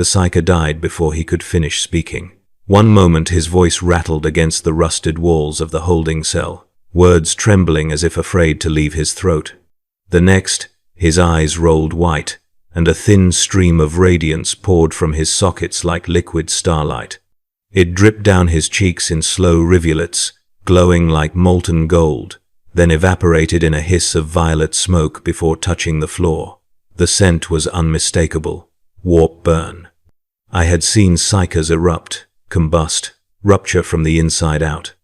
The psyker died before he could finish speaking. One moment his voice rattled against the rusted walls of the holding cell, words trembling as if afraid to leave his throat. The next, his eyes rolled white, and a thin stream of radiance poured from his sockets like liquid starlight. It dripped down his cheeks in slow rivulets, glowing like molten gold, then evaporated in a hiss of violet smoke before touching the floor. The scent was unmistakable. Warp burn. I had seen psykers erupt, combust, rupture from the inside out.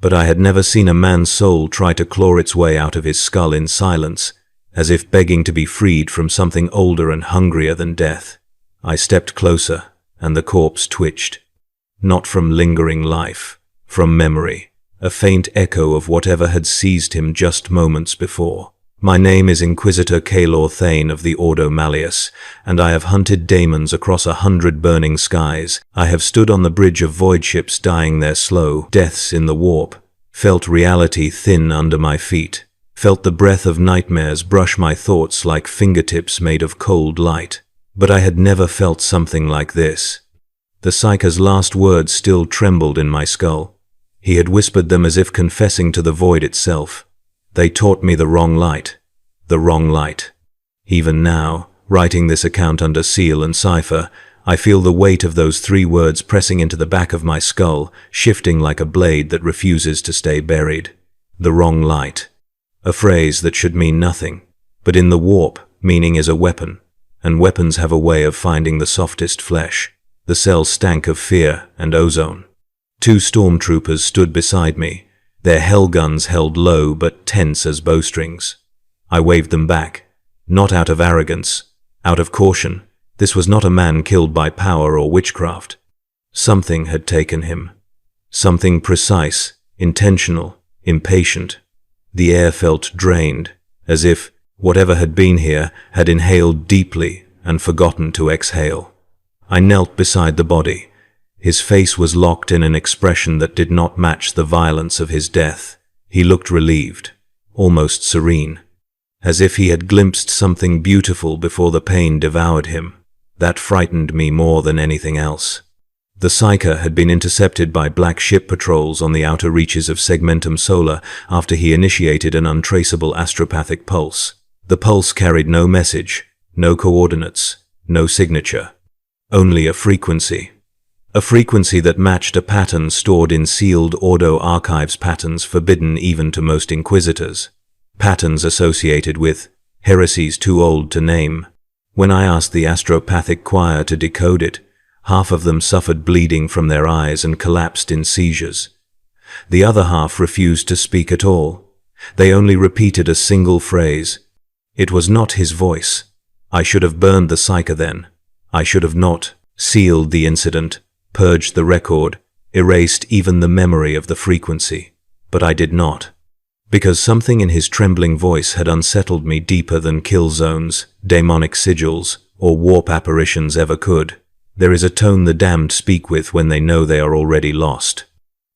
But I had never seen a man's soul try to claw its way out of his skull in silence, as if begging to be freed from something older and hungrier than death. I stepped closer, and the corpse twitched. Not from lingering life, from memory, a faint echo of whatever had seized him just moments before. My name is Inquisitor Kaelor Thane of the Ordo Malleus, and I have hunted daemons across 100 burning skies. I have stood on the bridge of void ships dying their slow deaths in the warp, felt reality thin under my feet, felt the breath of nightmares brush my thoughts like fingertips made of cold light. But I had never felt something like this. The psyker's last words still trembled in my skull. He had whispered them as if confessing to the void itself. They taught me the wrong light. The wrong light. Even now, writing this account under seal and cipher, I feel the weight of those 3 words pressing into the back of my skull, shifting like a blade that refuses to stay buried. The wrong light. A phrase that should mean nothing, but in the warp, meaning is a weapon, and weapons have a way of finding the softest flesh. The cell stank of fear and ozone. 2 stormtroopers stood beside me, their hell guns held low but tense as bowstrings. I waved them back, not out of arrogance, out of caution. This was not a man killed by power or witchcraft. Something had taken him. Something precise, intentional, impatient. The air felt drained, as if whatever had been here had inhaled deeply and forgotten to exhale. I knelt beside the body. His face was locked in an expression that did not match the violence of his death. He looked relieved, almost serene, as if he had glimpsed something beautiful before the pain devoured him. That frightened me more than anything else. The psyker had been intercepted by black ship patrols on the outer reaches of Segmentum Solar after he initiated an untraceable astropathic pulse. The pulse carried no message, no coordinates, no signature, only a frequency. A frequency that matched a pattern stored in sealed Ordo archives, patterns forbidden even to most inquisitors. Patterns associated with heresies too old to name. When I asked the astropathic choir to decode it, half of them suffered bleeding from their eyes and collapsed in seizures. The other half refused to speak at all. They only repeated a single phrase. It was not his voice. I should have burned the psyker then. I should have not sealed the incident, purged the record, erased even the memory of the frequency. But I did not. Because something in his trembling voice had unsettled me deeper than kill zones, demonic sigils, or warp apparitions ever could. There is a tone the damned speak with when they know they are already lost.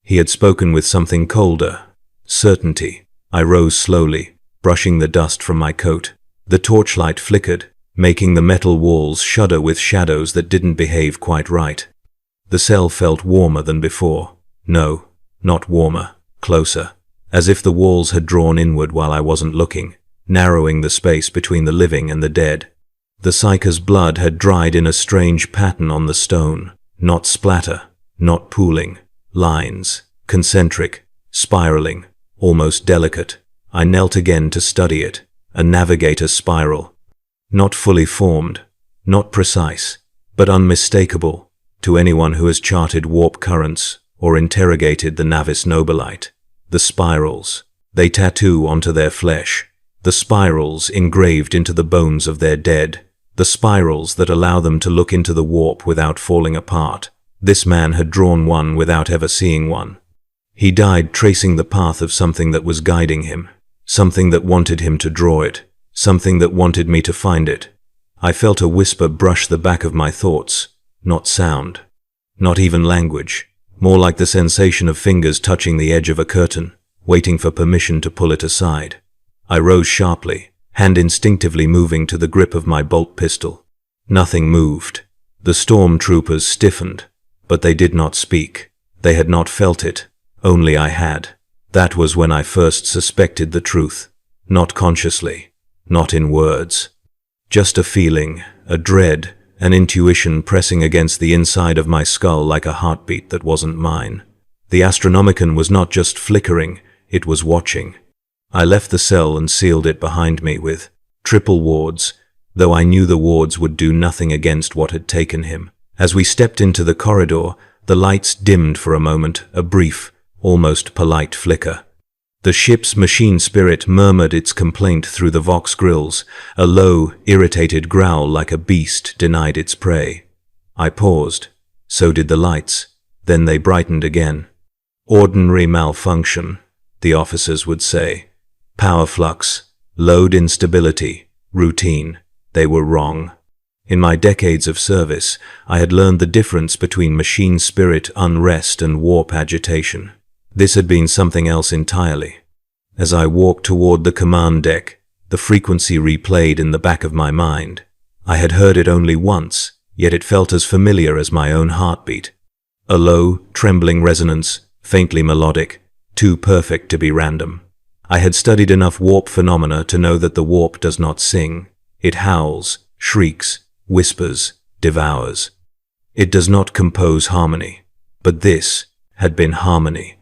He had spoken with something colder. Certainty. I rose slowly, brushing the dust from my coat. The torchlight flickered, making the metal walls shudder with shadows that didn't behave quite right. The cell felt warmer than before. No, not warmer, closer. As if the walls had drawn inward while I wasn't looking, narrowing the space between the living and the dead. The psyker's blood had dried in a strange pattern on the stone. Not splatter, not pooling. Lines, concentric, spiraling, almost delicate. I knelt again to study it. A Navigator spiral. Not fully formed, not precise, but unmistakable to anyone who has charted warp currents or interrogated the Navis Nobilite. The spirals. They tattoo onto their flesh. The spirals engraved into the bones of their dead. The spirals that allow them to look into the warp without falling apart. This man had drawn one without ever seeing one. He died tracing the path of something that was guiding him. Something that wanted him to draw it. Something that wanted me to find it. I felt a whisper brush the back of my thoughts. Not sound. Not even language. More like the sensation of fingers touching the edge of a curtain, waiting for permission to pull it aside. I rose sharply, hand instinctively moving to the grip of my bolt pistol. Nothing moved. The stormtroopers stiffened, but they did not speak. They had not felt it, only I had. That was when I first suspected the truth. Not consciously, not in words. Just a feeling, a dread, an intuition pressing against the inside of my skull like a heartbeat that wasn't mine. The Astronomican was not just flickering, it was watching. I left the cell and sealed it behind me with triple wards, though I knew the wards would do nothing against what had taken him. As we stepped into the corridor, the lights dimmed for a moment, a brief, almost polite flicker. The ship's machine spirit murmured its complaint through the vox grills, a low, irritated growl like a beast denied its prey. I paused. So did the lights. Then they brightened again. Ordinary malfunction, the officers would say. Power flux, load instability, routine. They were wrong. In my decades of service, I had learned the difference between machine spirit unrest and warp agitation. This had been something else entirely. As I walked toward the command deck, the frequency replayed in the back of my mind. I had heard it only once, yet it felt as familiar as my own heartbeat. A low, trembling resonance, faintly melodic, too perfect to be random. I had studied enough warp phenomena to know that the warp does not sing. It howls, shrieks, whispers, devours. It does not compose harmony. But this had been harmony.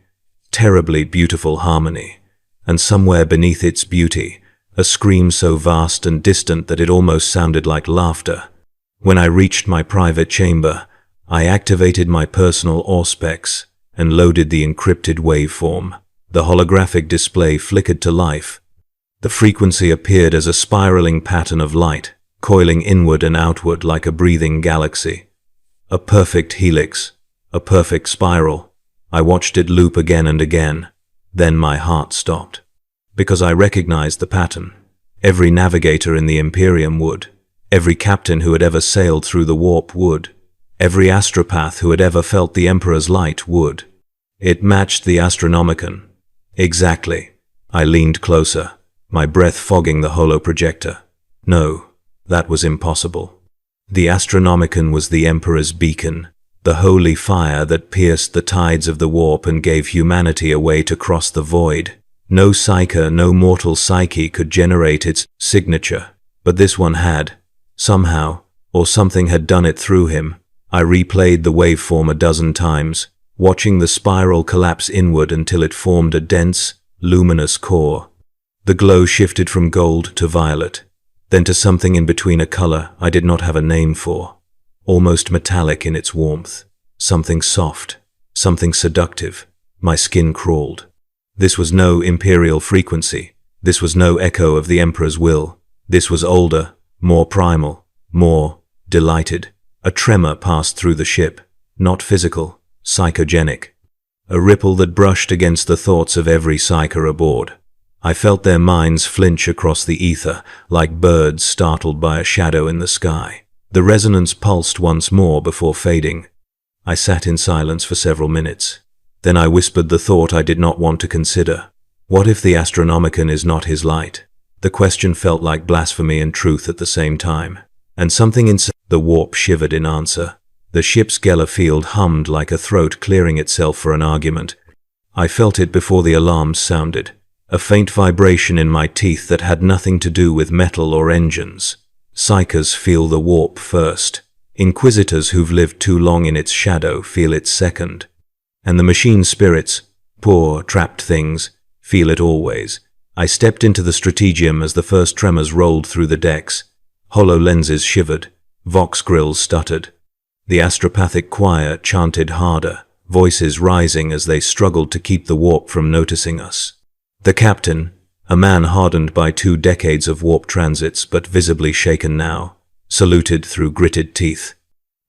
Terribly beautiful harmony. And somewhere beneath its beauty, a scream so vast and distant that it almost sounded like laughter. When I reached my private chamber, I activated my personal auspex and loaded the encrypted waveform. The holographic display flickered to life. The frequency appeared as a spiraling pattern of light, coiling inward and outward like a breathing galaxy. A perfect helix, a perfect spiral. I watched it loop again and again. Then my heart stopped. Because I recognized the pattern. Every navigator in the Imperium would. Every captain who had ever sailed through the warp would. Every astropath who had ever felt the Emperor's light would. It matched the Astronomican. Exactly. I leaned closer, my breath fogging the holoprojector. No, that was impossible. The Astronomican was the Emperor's beacon, the holy fire that pierced the tides of the warp and gave humanity a way to cross the void. No psyker, no mortal psyche could generate its signature, but this one had. Somehow, or something had done it through him. I replayed the waveform a dozen times, watching the spiral collapse inward until it formed a dense, luminous core. The glow shifted from gold to violet, then to something in between, a color I did not have a name for. Almost metallic in its warmth. Something soft, something seductive. My skin crawled. This was no Imperial frequency. This was no echo of the Emperor's will. This was older, more primal, more delighted. A tremor passed through the ship, not physical, psychogenic. A ripple that brushed against the thoughts of every psyker aboard. I felt their minds flinch across the ether, like birds startled by a shadow in the sky. The resonance pulsed once more before fading. I sat in silence for several minutes. Then I whispered the thought I did not want to consider. What if the Astronomican is not his light? The question felt like blasphemy and truth at the same time. And something inside the warp shivered in answer. The ship's Geller field hummed like a throat clearing itself for an argument. I felt it before the alarms sounded. A faint vibration in my teeth that had nothing to do with metal or engines. Psykers feel the warp first. Inquisitors who've lived too long in its shadow feel it second. And the machine spirits, poor, trapped things, feel it always. I stepped into the strategium as the first tremors rolled through the decks. HoloLenses shivered. Vox grills stuttered. The astropathic choir chanted harder, voices rising as they struggled to keep the warp from noticing us. The captain, a man hardened by 2 decades of warp transits but visibly shaken now, saluted through gritted teeth.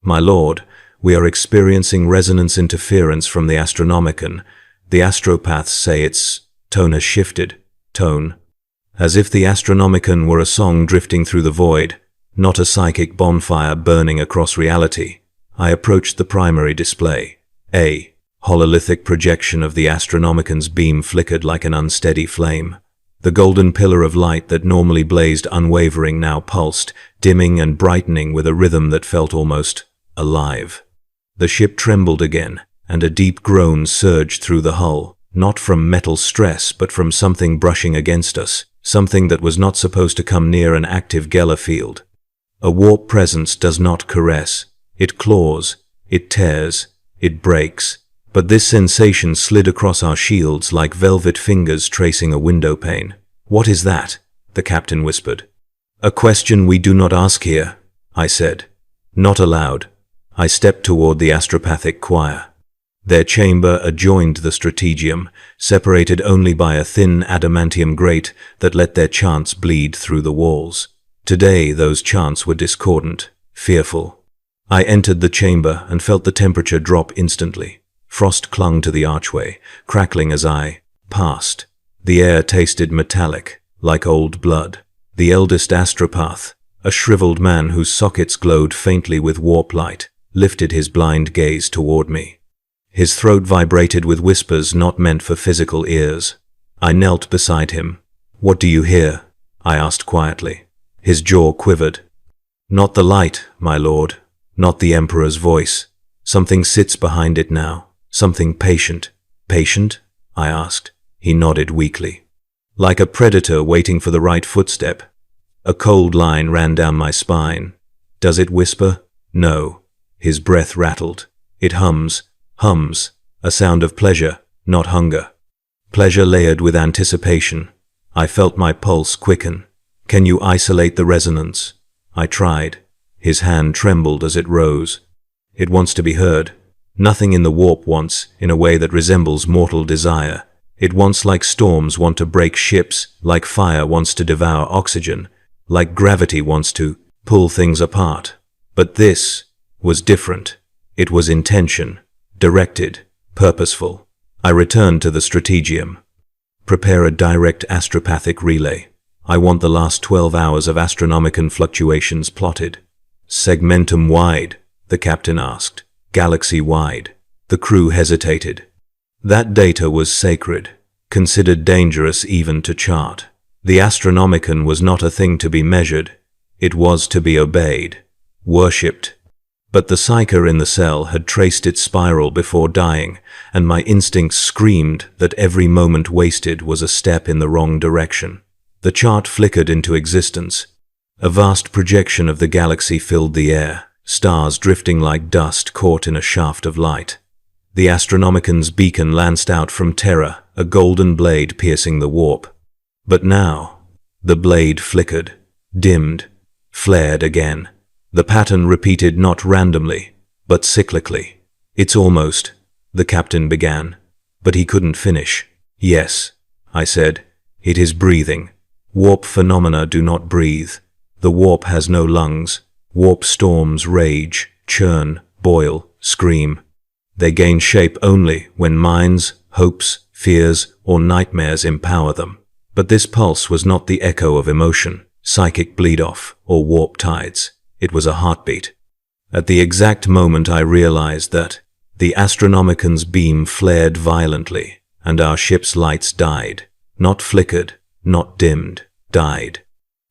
"My lord, we are experiencing resonance interference from the Astronomican. The astropaths say its tone has shifted. Tone. As if the Astronomican were a song drifting through the void, not a psychic bonfire burning across reality. I approached the primary display. A hololithic projection of the Astronomican's beam flickered like an unsteady flame. The golden pillar of light that normally blazed unwavering now pulsed, dimming and brightening with a rhythm that felt almost alive. The ship trembled again, and a deep groan surged through the hull, not from metal stress but from something brushing against us, something that was not supposed to come near an active Geller field. A warp presence does not caress. It claws, it tears, it breaks. But this sensation slid across our shields like velvet fingers tracing a window pane. "What is that?" the captain whispered. "A question we do not ask here," I said. Not aloud. I stepped toward the astropathic choir. Their chamber adjoined the strategium, separated only by a thin adamantium grate that let their chants bleed through the walls. Today those chants were discordant, fearful. I entered the chamber and felt the temperature drop instantly. Frost clung to the archway, crackling as I passed. The air tasted metallic, like old blood. The eldest astropath, a shriveled man whose sockets glowed faintly with warp light, lifted his blind gaze toward me. His throat vibrated with whispers not meant for physical ears. I knelt beside him. "What do you hear?" I asked quietly. His jaw quivered. "Not the light, my lord. Not the Emperor's voice. Something sits behind it now. Something patient." "Patient?" I asked. He nodded weakly. "Like a predator waiting for the right footstep." A cold line ran down my spine. "Does it whisper?" "No." His breath rattled. "It hums, a sound of pleasure, not hunger. Pleasure layered with anticipation." I felt my pulse quicken. "Can you isolate the resonance?" I tried. His hand trembled as it rose. "It wants to be heard. Nothing in the warp wants, in a way that resembles mortal desire. It wants like storms want to break ships, like fire wants to devour oxygen, like gravity wants to pull things apart. But this was different. It was intention, directed, purposeful. I returned to the strategium. "Prepare a direct astropathic relay. I want the last 12 hours of Astronomican fluctuations plotted." "Segmentum-wide?" the captain asked. "Galaxy-wide?" The crew hesitated. That data was sacred, considered dangerous even to chart. The Astronomican was not a thing to be measured. It was to be obeyed, worshipped. But the psyker in the cell had traced its spiral before dying, and my instincts screamed that every moment wasted was a step in the wrong direction. The chart flickered into existence. A vast projection of the galaxy filled the air, stars drifting like dust caught in a shaft of light. The Astronomican's beacon lanced out from Terra, a golden blade piercing the warp. But now, the blade flickered, dimmed, flared again. The pattern repeated not randomly, but cyclically. "It's almost," the captain began, but he couldn't finish. "Yes," I said, "it is breathing. Warp phenomena do not breathe. The warp has no lungs. Warp storms rage, churn, boil, scream. They gain shape only when minds, hopes, fears, or nightmares empower them. But this pulse was not the echo of emotion, psychic bleed-off, or warp tides. It was a heartbeat. At the exact moment I realized that the Astronomican's beam flared violently, and our ship's lights died. Not flickered, not dimmed, died.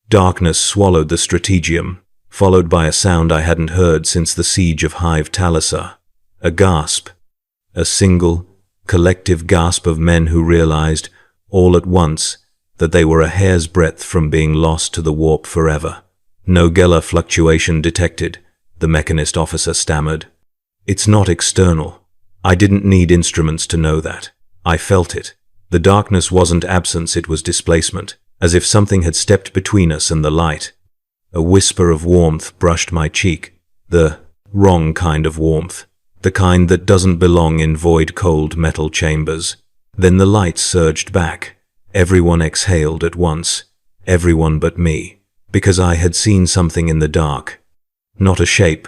Darkness swallowed the strategium, followed by a sound I hadn't heard since the siege of Hive Thalassa. A gasp. A single, collective gasp of men who realized, all at once, that they were a hair's breadth from being lost to the warp forever. "No Geller fluctuation detected," the mechanist officer stammered. "It's not external. I didn't need instruments to know that. I felt it. The darkness wasn't absence, it was displacement, as if something had stepped between us and the light." A whisper of warmth brushed my cheek. The wrong kind of warmth. The kind that doesn't belong in void cold metal chambers. Then the light surged back. Everyone exhaled at once. Everyone but me. Because I had seen something in the dark. Not a shape,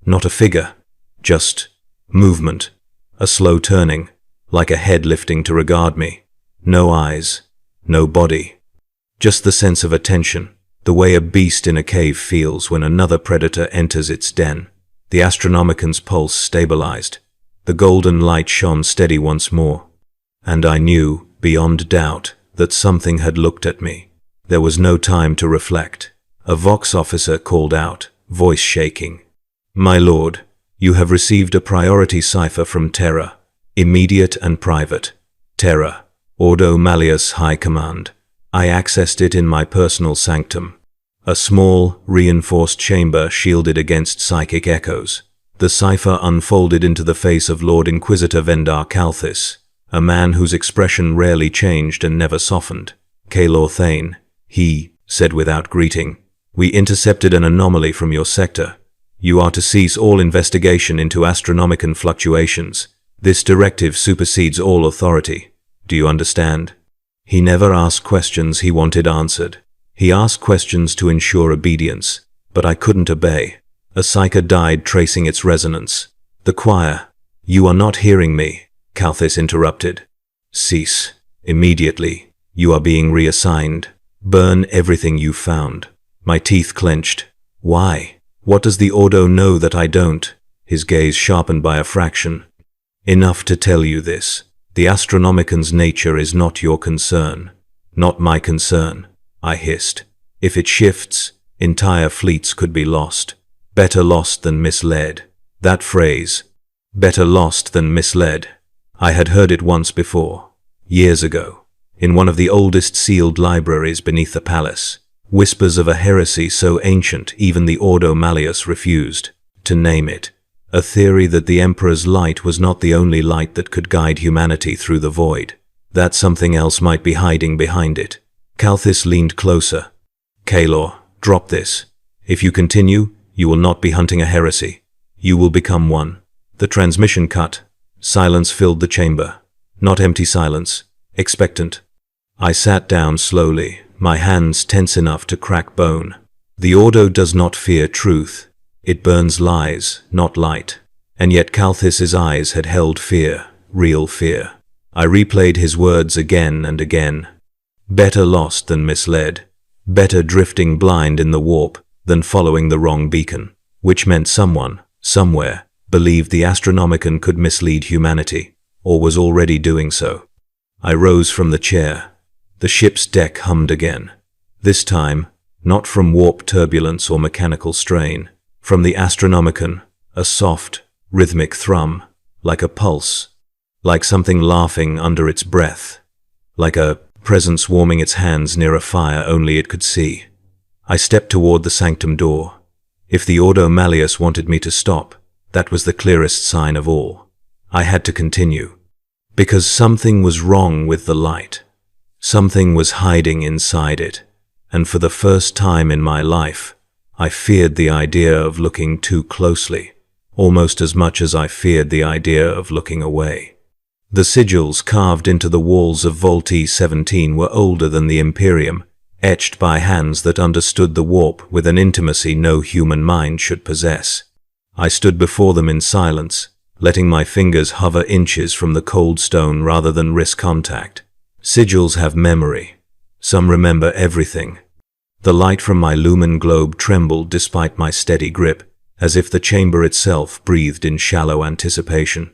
not a figure, just movement. A slow turning, like a head lifting to regard me. No eyes, no body. Just the sense of attention, the way a beast in a cave feels when another predator enters its den. The Astronomican's pulse stabilized. The golden light shone steady once more. And I knew, beyond doubt, that something had looked at me. There was no time to reflect. A Vox officer called out, voice shaking. "My lord, You have received a priority cipher from Terra, immediate and private. Terra, Ordo Malleus High Command. I accessed it in my personal sanctum. A small, reinforced chamber shielded against psychic echoes. The cipher unfolded into the face of Lord Inquisitor Kaelor, a man whose expression rarely changed and never softened. Kaelor Thane, he said without greeting. We intercepted an anomaly from your sector. You are to cease all investigation into Astronomican fluctuations. This directive supersedes all authority. Do you understand? He never asked questions he wanted answered. He asked questions to ensure obedience, but I couldn't obey. A psyker died tracing its resonance. The choir. You are not hearing me, Kaelor interrupted. Cease. Immediately. You are being reassigned. Burn everything you found. My teeth clenched. Why? What does the Ordo know that I don't? His gaze sharpened by a fraction. Enough to tell you this. The Astronomican's nature is not your concern. Not my concern, I hissed. If it shifts, entire fleets could be lost. Better lost than misled. That phrase, better lost than misled. I had heard it once before, years ago, in one of the oldest sealed libraries beneath the palace. Whispers of a heresy so ancient even the Ordo Malleus refused to name it. A theory that the Emperor's light was not the only light that could guide humanity through the void. That something else might be hiding behind it. Kaelor leaned closer. Kaelor, drop this. If you continue, you will not be hunting a heresy. You will become one. The transmission cut. Silence filled the chamber. Not empty silence. Expectant. I sat down slowly, my hands tense enough to crack bone. The Ordo does not fear truth. It burns lies, not light. And yet Kaelor's eyes had held fear, real fear. I replayed his words again and again. Better lost than misled. Better drifting blind in the warp than following the wrong beacon. Which meant someone, somewhere, believed the Astronomican could mislead humanity, or was already doing so. I rose from the chair. The ship's deck hummed again. This time, not from warp turbulence or mechanical strain. From the Astronomican, a soft, rhythmic thrum, like a pulse, like something laughing under its breath, like a presence warming its hands near a fire only it could see. I stepped toward the sanctum door. If the Ordo Malleus wanted me to stop, that was the clearest sign of all. I had to continue. Because something was wrong with the light. Something was hiding inside it. And for the first time in my life, I feared the idea of looking too closely, almost as much as I feared the idea of looking away. The sigils carved into the walls of Vault E17 were older than the Imperium, etched by hands that understood the warp with an intimacy no human mind should possess. I stood before them in silence, letting my fingers hover inches from the cold stone rather than risk contact. Sigils have memory. Some remember everything. The light from my lumen globe trembled despite my steady grip, as if the chamber itself breathed in shallow anticipation.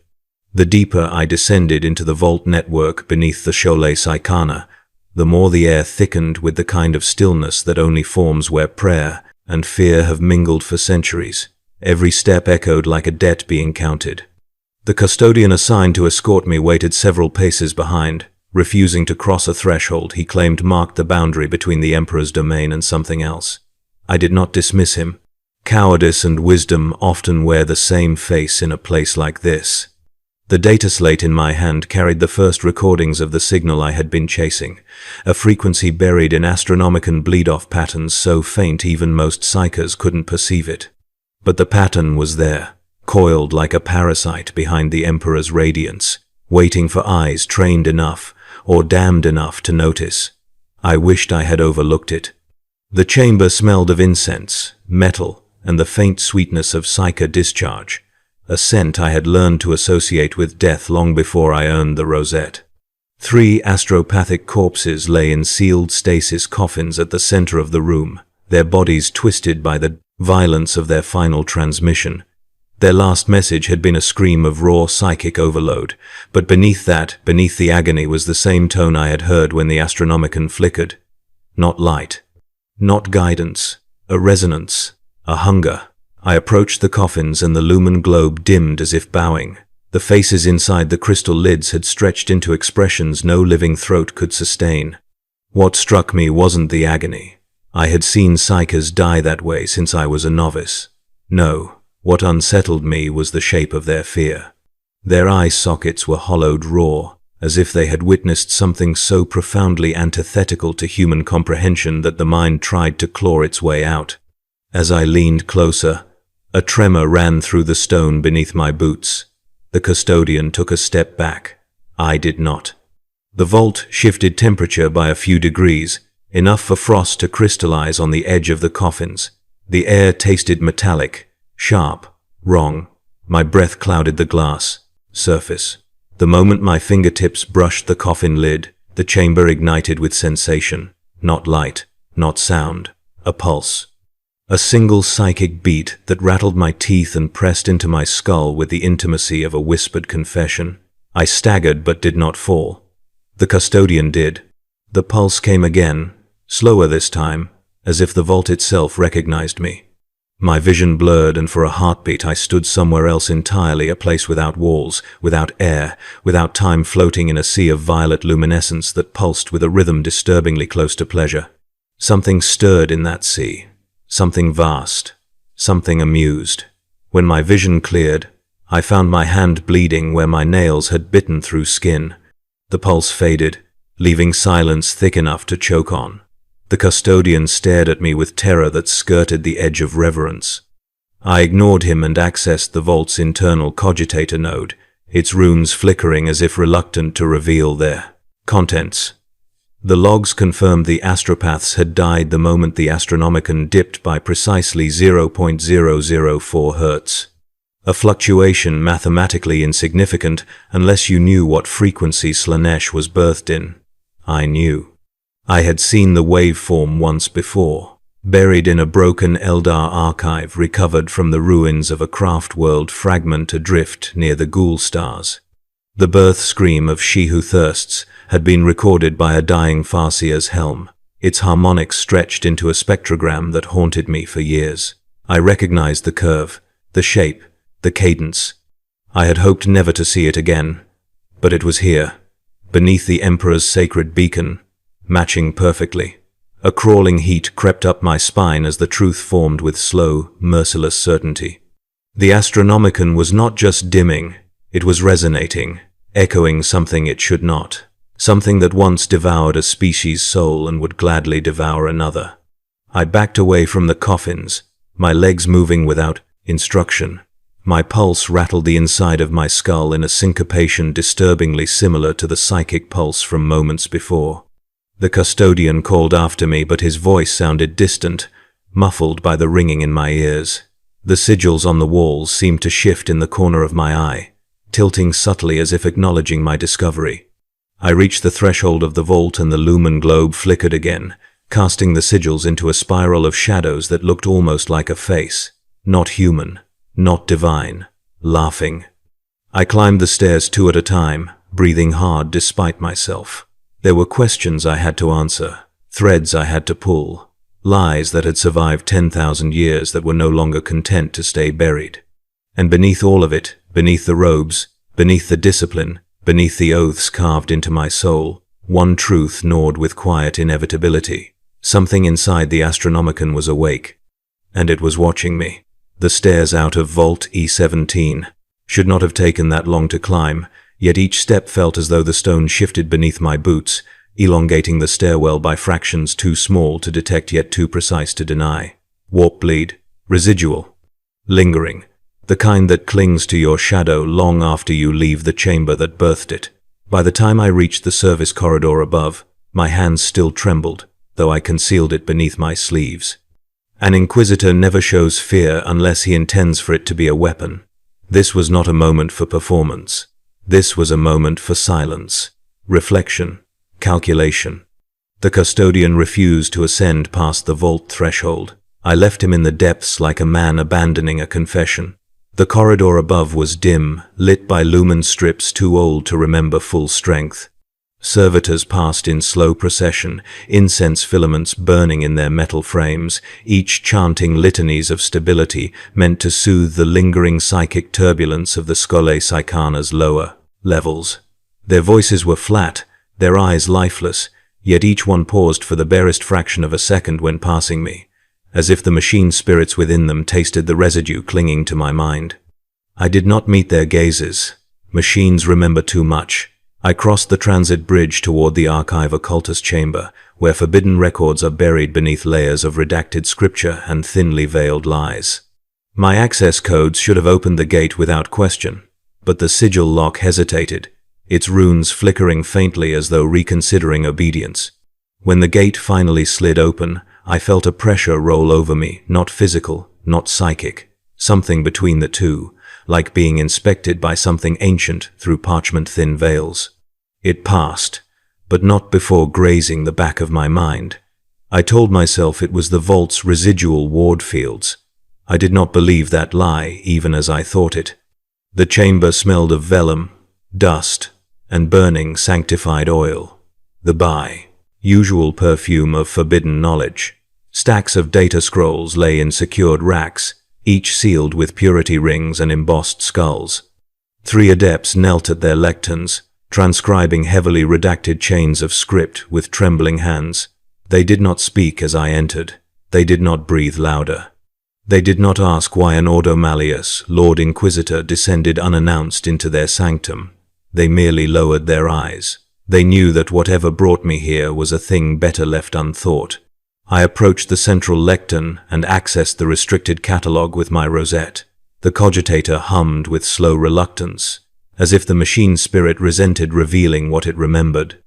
The deeper I descended into the vault network beneath the Cholet Psychana, the more the air thickened with the kind of stillness that only forms where prayer and fear have mingled for centuries. Every step echoed like a debt being counted. The custodian assigned to escort me waited several paces behind, refusing to cross a threshold he claimed marked the boundary between the Emperor's domain and something else. I did not dismiss him. Cowardice and wisdom often wear the same face in a place like this. The data slate in my hand carried the first recordings of the signal I had been chasing, a frequency buried in Astronomican bleed-off patterns so faint even most psychers couldn't perceive it. But the pattern was there, coiled like a parasite behind the Emperor's radiance, waiting for eyes trained enough or damned enough to notice. I wished I had overlooked it. The chamber smelled of incense, metal, and the faint sweetness of psyker discharge, a scent I had learned to associate with death long before I earned the rosette. 3 astropathic corpses lay in sealed stasis coffins at the center of the room, their bodies twisted by the violence of their final transmission. Their last message had been a scream of raw psychic overload, but beneath the agony was the same tone I had heard when the Astronomican flickered. Not light. Not guidance. A resonance. A hunger. I approached the coffins and the lumen globe dimmed as if bowing. The faces inside the crystal lids had stretched into expressions no living throat could sustain. What struck me wasn't the agony. I had seen psykers die that way since I was a novice. No, what unsettled me was the shape of their fear. Their eye sockets were hollowed raw, as if they had witnessed something so profoundly antithetical to human comprehension that the mind tried to claw its way out. As I leaned closer, a tremor ran through the stone beneath my boots. The custodian took a step back. I did not. The vault shifted temperature by a few degrees, enough for frost to crystallize on the edge of the coffins. The air tasted metallic, sharp, wrong. My breath clouded the glass surface. The moment my fingertips brushed the coffin lid, the chamber ignited with sensation. Not light, not sound, a pulse. A single psychic beat that rattled my teeth and pressed into my skull with the intimacy of a whispered confession. I staggered but did not fall. The custodian did. The pulse came again, slower this time, as if the vault itself recognized me. My vision blurred, and for a heartbeat I stood somewhere else entirely, a place without walls, without air, without time, floating in a sea of violet luminescence that pulsed with a rhythm disturbingly close to pleasure. Something stirred in that sea. Something vast, something amused. When my vision cleared, I found my hand bleeding where my nails had bitten through skin. The pulse faded, leaving silence thick enough to choke on. The custodian stared at me with terror that skirted the edge of reverence. I ignored him and accessed the vault's internal cogitator node, its runes flickering as if reluctant to reveal their contents. The logs confirmed the astropaths had died the moment the Astronomican dipped by precisely 0.004 Hz. A fluctuation mathematically insignificant unless you knew what frequency Slaanesh was birthed in. I knew. I had seen the waveform once before, buried in a broken Eldar archive recovered from the ruins of a craft-world fragment adrift near the Ghoul stars. The birth scream of She Who Thirsts had been recorded by a dying Farseer's helm, its harmonics stretched into a spectrogram that haunted me for years. I recognized the curve, the shape, the cadence. I had hoped never to see it again, but it was here, beneath the Emperor's sacred beacon, matching perfectly. A crawling heat crept up my spine as the truth formed with slow, merciless certainty. The Astronomican was not just dimming, it was resonating, echoing something it should not. Something that once devoured a species' soul and would gladly devour another. I backed away from the coffins, my legs moving without instruction. My pulse rattled the inside of my skull in a syncopation disturbingly similar to the psychic pulse from moments before. The custodian called after me, but his voice sounded distant, muffled by the ringing in my ears. The sigils on the walls seemed to shift in the corner of my eye, tilting subtly as if acknowledging my discovery. I reached the threshold of the vault and the lumen globe flickered again, casting the sigils into a spiral of shadows that looked almost like a face. Not human, not divine, laughing. I climbed the stairs 2 at a time, breathing hard despite myself. There were questions I had to answer, threads I had to pull, lies that had survived 10,000 years that were no longer content to stay buried. And beneath all of it, beneath the robes, beneath the discipline, beneath the oaths carved into my soul, one truth gnawed with quiet inevitability. Something inside the Astronomican was awake, and it was watching me. The stairs out of Vault E17 should not have taken that long to climb, yet each step felt as though the stone shifted beneath my boots, elongating the stairwell by fractions too small to detect yet too precise to deny. Warp bleed, residual, lingering. The kind that clings to your shadow long after you leave the chamber that birthed it. By the time I reached the service corridor above, my hands still trembled, though I concealed it beneath my sleeves. An Inquisitor never shows fear unless he intends for it to be a weapon. This was not a moment for performance. This was a moment for silence, reflection, calculation. The custodian refused to ascend past the vault threshold. I left him in the depths like a man abandoning a confession. The corridor above was dim, lit by lumen strips too old to remember full strength. Servitors passed in slow procession, incense filaments burning in their metal frames, each chanting litanies of stability meant to soothe the lingering psychic turbulence of the Scholae Psychana's lower levels. Their voices were flat, their eyes lifeless, yet each one paused for the barest fraction of a second when passing me, as if the machine spirits within them tasted the residue clinging to my mind. I did not meet their gazes. Machines remember too much. I crossed the transit bridge toward the archive occultist chamber, where forbidden records are buried beneath layers of redacted scripture and thinly veiled lies. My access codes should have opened the gate without question, but the sigil lock hesitated, its runes flickering faintly as though reconsidering obedience. When the gate finally slid open, I felt a pressure roll over me, not physical, not psychic, something between the two, like being inspected by something ancient through parchment-thin veils. It passed, but not before grazing the back of my mind. I told myself it was the vault's residual ward fields. I did not believe that lie, even as I thought it. The chamber smelled of vellum, dust, and burning sanctified oil. The usual perfume of forbidden knowledge. Stacks of data scrolls lay in secured racks, each sealed with purity rings and embossed skulls. 3 adepts knelt at their lecterns, transcribing heavily redacted chains of script with trembling hands. They did not speak as I entered. They did not breathe louder. They did not ask why an Ordo Malleus, Lord Inquisitor, descended unannounced into their sanctum. They merely lowered their eyes. They knew that whatever brought me here was a thing better left unthought. I approached the central lectern and accessed the restricted catalogue with my rosette. The cogitator hummed with slow reluctance, as if the machine spirit resented revealing what it remembered.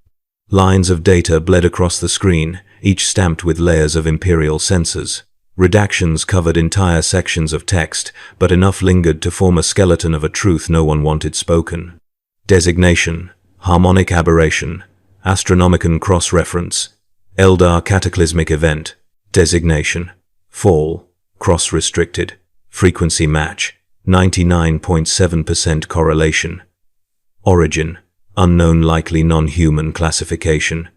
Lines of data bled across the screen, each stamped with layers of Imperial censors. Redactions covered entire sections of text, but enough lingered to form a skeleton of a truth no one wanted spoken. Designation: harmonic aberration, Astronomican cross-reference, Eldar cataclysmic event. Designation: fall, cross-restricted, frequency match, 99.7% correlation. Origin: unknown, likely non-human classification.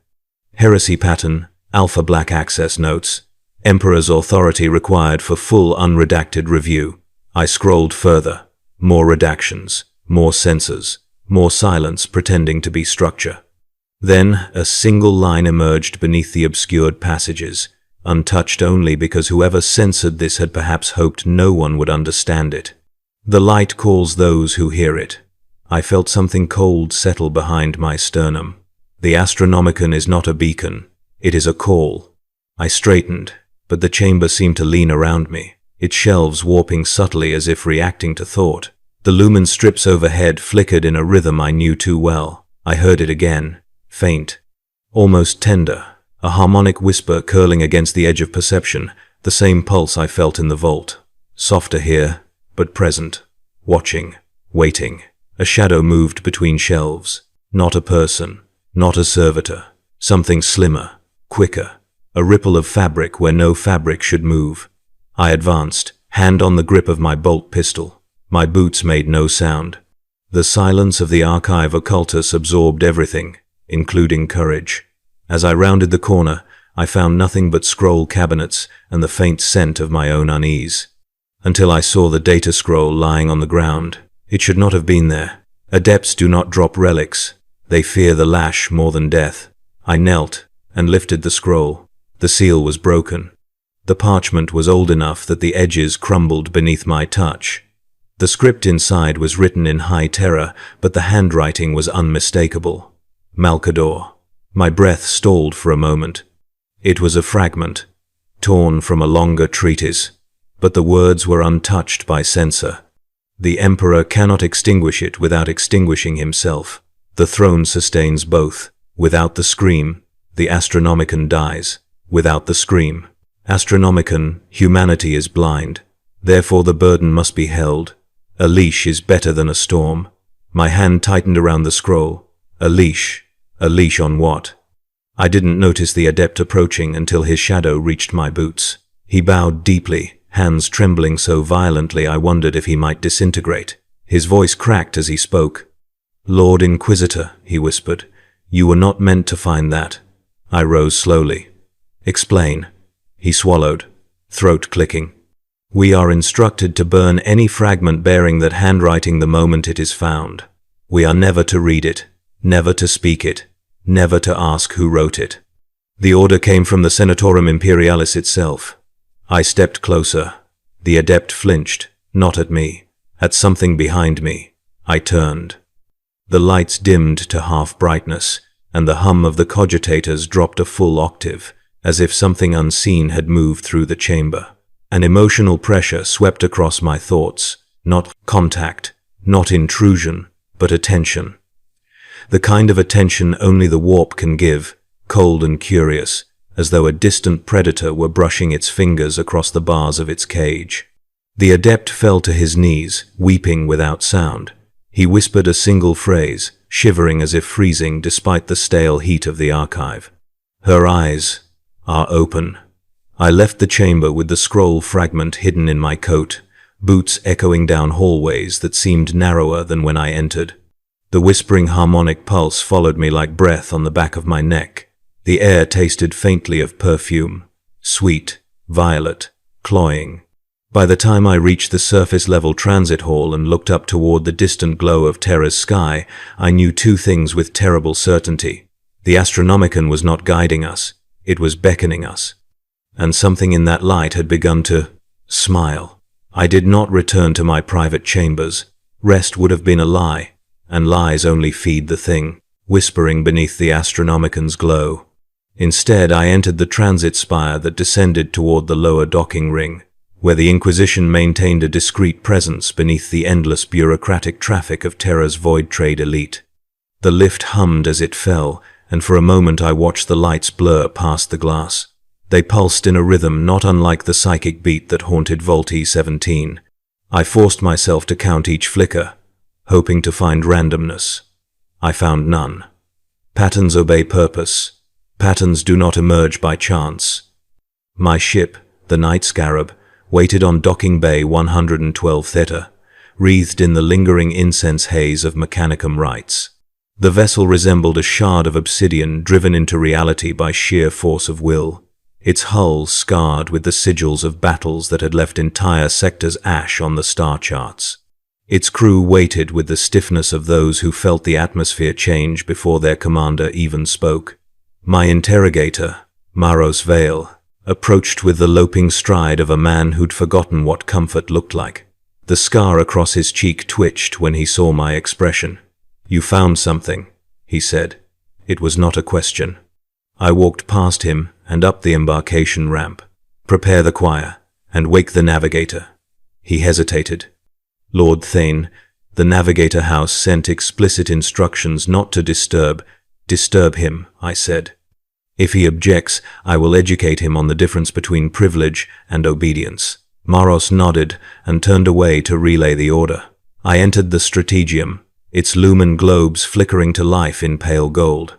Heresy pattern: alpha black access notes. Emperor's authority required for full unredacted review. I scrolled further. More redactions, more censors, more silence pretending to be structure. Then a single line emerged beneath the obscured passages, untouched only because whoever censored this had perhaps hoped no one would understand it. The light calls those who hear it. I felt something cold settle behind my sternum. The Astronomican is not a beacon. It is a call. I straightened, but the chamber seemed to lean around me, its shelves warping subtly as if reacting to thought. The lumen strips overhead flickered in a rhythm I knew too well. I heard it again, faint, almost tender, a harmonic whisper curling against the edge of perception, the same pulse I felt in the vault. Softer here, but present, watching, waiting. A shadow moved between shelves. Not a person, not a servitor. Something slimmer, quicker. A ripple of fabric where no fabric should move. I advanced, hand on the grip of my bolt pistol. My boots made no sound. The silence of the archive occultus absorbed everything, including courage. As I rounded the corner, I found nothing but scroll cabinets and the faint scent of my own unease. Until I saw the data scroll lying on the ground. It should not have been there. Adepts do not drop relics. They fear the lash more than death. I knelt and lifted the scroll. The seal was broken. The parchment was old enough that the edges crumbled beneath my touch. The script inside was written in high terror, but the handwriting was unmistakable. Malcador. My breath stalled for a moment. It was a fragment, torn from a longer treatise, but the words were untouched by censor. The Emperor cannot extinguish it without extinguishing himself. The throne sustains both. Without the scream, the Astronomican dies. Without the scream, Astronomican, humanity is blind. Therefore the burden must be held. A leash is better than a storm. My hand tightened around the scroll. A leash. A leash on what? I didn't notice the adept approaching until his shadow reached my boots. He bowed deeply, hands trembling so violently I wondered if he might disintegrate. His voice cracked as he spoke. "Lord Inquisitor," he whispered, You were not meant to find that. I rose slowly. Explain. He swallowed, throat clicking. We are instructed to burn any fragment bearing that handwriting the moment it is found. We are never to read it, never to speak it, never to ask who wrote it. The order came from the Senatorum Imperialis itself. I stepped closer. The adept flinched, not at me, at something behind me. I turned. The lights dimmed to half brightness, and the hum of the cogitators dropped a full octave, as if something unseen had moved through the chamber. An emotional pressure swept across my thoughts, not contact, not intrusion, but attention. The kind of attention only the warp can give, cold and curious, as though a distant predator were brushing its fingers across the bars of its cage. The adept fell to his knees, weeping without sound. He whispered a single phrase, shivering as if freezing despite the stale heat of the archive. Her eyes are open. I left the chamber with the scroll fragment hidden in my coat, boots echoing down hallways that seemed narrower than when I entered. The whispering harmonic pulse followed me like breath on the back of my neck. The air tasted faintly of perfume, sweet, violet, cloying. By the time I reached the surface-level transit hall and looked up toward the distant glow of Terra's sky, I knew two things with terrible certainty. The Astronomican was not guiding us, it was beckoning us. And something in that light had begun to smile. I did not return to my private chambers. Rest would have been a lie, and lies only feed the thing, whispering beneath the Astronomican's glow. Instead, I entered the transit spire that descended toward the lower docking ring, where the Inquisition maintained a discreet presence beneath the endless bureaucratic traffic of Terra's void trade elite. The lift hummed as it fell, and for a moment I watched the lights blur past the glass. They pulsed in a rhythm not unlike the psychic beat that haunted Vault E17. I forced myself to count each flicker, hoping to find randomness. I found none. Patterns obey purpose. Patterns do not emerge by chance. My ship, the Night Scarab, waited on docking bay 112 Theta, wreathed in the lingering incense haze of Mechanicum rites. The vessel resembled a shard of obsidian driven into reality by sheer force of will, its hull scarred with the sigils of battles that had left entire sectors ash on the star charts. Its crew waited with the stiffness of those who felt the atmosphere change before their commander even spoke. My interrogator, Maros Vale, approached with the loping stride of a man who'd forgotten what comfort looked like. The scar across his cheek twitched when he saw my expression. "You found something," he said. It was not a question. I walked past him and up the embarkation ramp. "Prepare the choir, and wake the Navigator." He hesitated. "Lord Thane, the Navigator House sent explicit instructions not to disturb him," I said. "If he objects, I will educate him on the difference between privilege and obedience." Maros nodded and turned away to relay the order. I entered the Strategium, its lumen globes flickering to life in pale gold.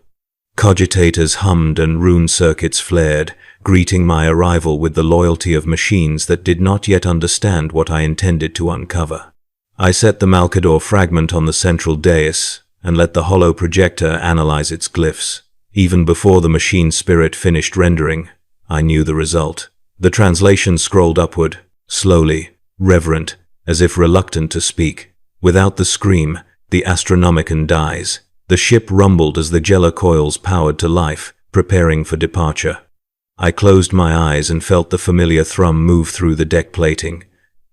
Cogitators hummed and rune circuits flared, greeting my arrival with the loyalty of machines that did not yet understand what I intended to uncover. I set the Malkador fragment on the central dais and let the hollow projector analyze its glyphs. Even before the machine spirit finished rendering, I knew the result. The translation scrolled upward, slowly, reverent, as if reluctant to speak. Without the scream, the Astronomican dies. The ship rumbled as the Jella coils powered to life, preparing for departure. I closed my eyes and felt the familiar thrum move through the deck plating,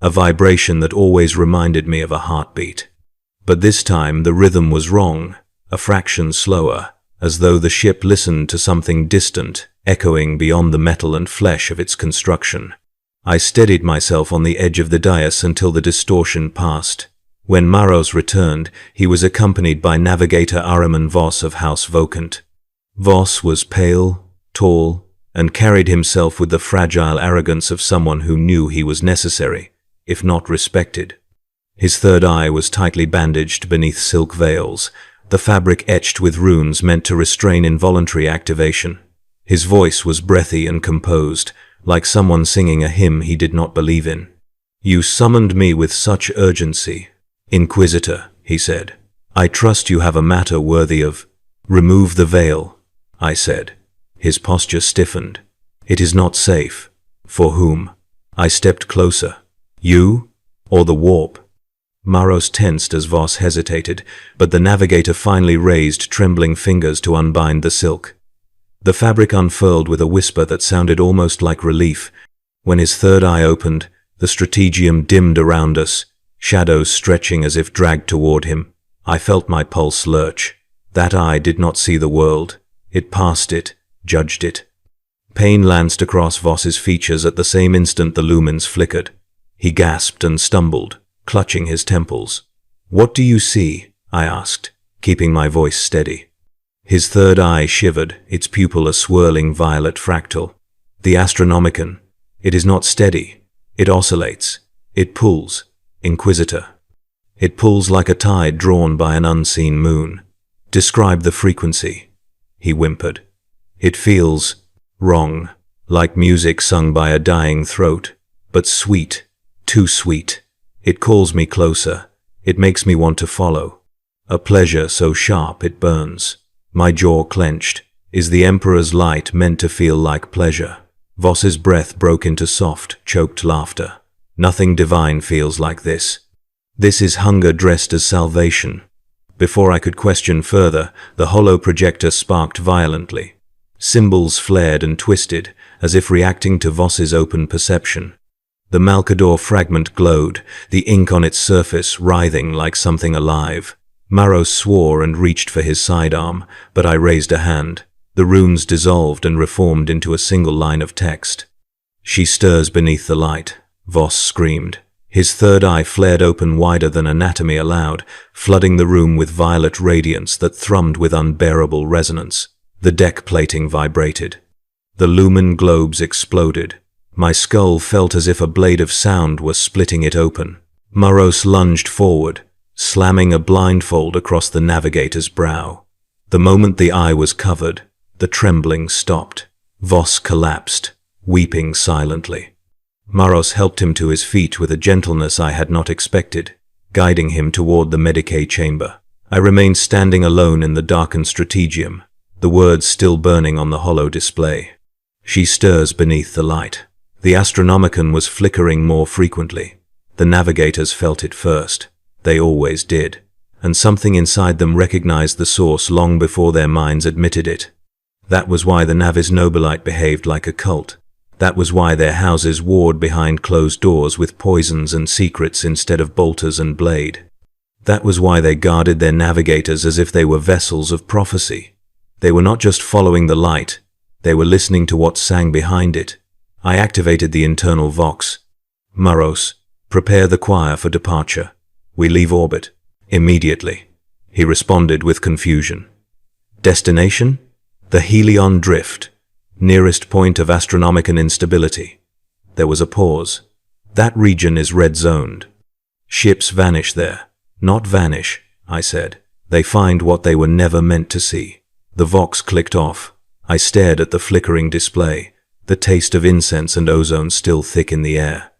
a vibration that always reminded me of a heartbeat. But this time the rhythm was wrong, a fraction slower, as though the ship listened to something distant, echoing beyond the metal and flesh of its construction. I steadied myself on the edge of the dais until the distortion passed. When Maros returned, he was accompanied by Navigator Ahriman Voss of House Vacant. Voss was pale, tall, and carried himself with the fragile arrogance of someone who knew he was necessary, if not respected. His third eye was tightly bandaged beneath silk veils, the fabric etched with runes meant to restrain involuntary activation. His voice was breathy and composed, like someone singing a hymn he did not believe in. "You summoned me with such urgency, Inquisitor," he said. "I trust you have a matter worthy of "Remove the veil," I said. His posture stiffened. "It is not safe." "For whom?" I stepped closer. "You? Or the warp?" Maros tensed as Voss hesitated, but the Navigator finally raised trembling fingers to unbind the silk. The fabric unfurled with a whisper that sounded almost like relief. When his third eye opened, the strategium dimmed around us, shadows stretching as if dragged toward him. I felt my pulse lurch. That eye did not see the world. It passed it, judged it. Pain lanced across Voss's features at the same instant the lumens flickered. He gasped and stumbled, clutching his temples. "What do you see?" I asked, keeping my voice steady. His third eye shivered, its pupil a swirling violet fractal. "The Astronomican. It is not steady. It oscillates. It pulls. Inquisitor. It pulls like a tide drawn by an unseen moon." "Describe the frequency," he whimpered. "It feels wrong, like music sung by a dying throat, but sweet, too sweet. It calls me closer. It makes me want to follow. A pleasure so sharp it burns." My jaw clenched. Is the Emperor's light meant to feel like pleasure? Voss's breath broke into soft, choked laughter. "Nothing divine feels like this. This is hunger dressed as salvation." Before I could question further, the hollow projector sparked violently. Symbols flared and twisted, as if reacting to Voss's open perception. The Malkador fragment glowed, the ink on its surface writhing like something alive. Maros swore and reached for his sidearm, but I raised a hand. The runes dissolved and reformed into a single line of text. "She stirs beneath the light," Voss screamed. His third eye flared open wider than anatomy allowed, flooding the room with violet radiance that thrummed with unbearable resonance. The deck plating vibrated. The lumen globes exploded. My skull felt as if a blade of sound was splitting it open. Maros lunged forward, slamming a blindfold across the Navigator's brow. The moment the eye was covered, the trembling stopped. Voss collapsed, weeping silently. Maros helped him to his feet with a gentleness I had not expected, guiding him toward the Medicae chamber. I remained standing alone in the darkened strategium, the words still burning on the hollow display. "She stirs beneath the light." The Astronomican was flickering more frequently. The Navigators felt it first. They always did. And something inside them recognized the source long before their minds admitted it. That was why the Navis Nobilite behaved like a cult. That was why their houses warred behind closed doors with poisons and secrets instead of bolters and blade. That was why they guarded their navigators as if they were vessels of prophecy. They were not just following the light, they were listening to what sang behind it. I activated the internal vox. "Maros, prepare the choir for departure. We leave orbit. Immediately." He responded with confusion. "Destination? The Helion Drift, nearest point of Astronomican instability." There was a pause. "That region is red-zoned. Ships vanish there." "Not vanish," I said. "They find what they were never meant to see." The vox clicked off. I stared at the flickering display, the taste of incense and ozone still thick in the air.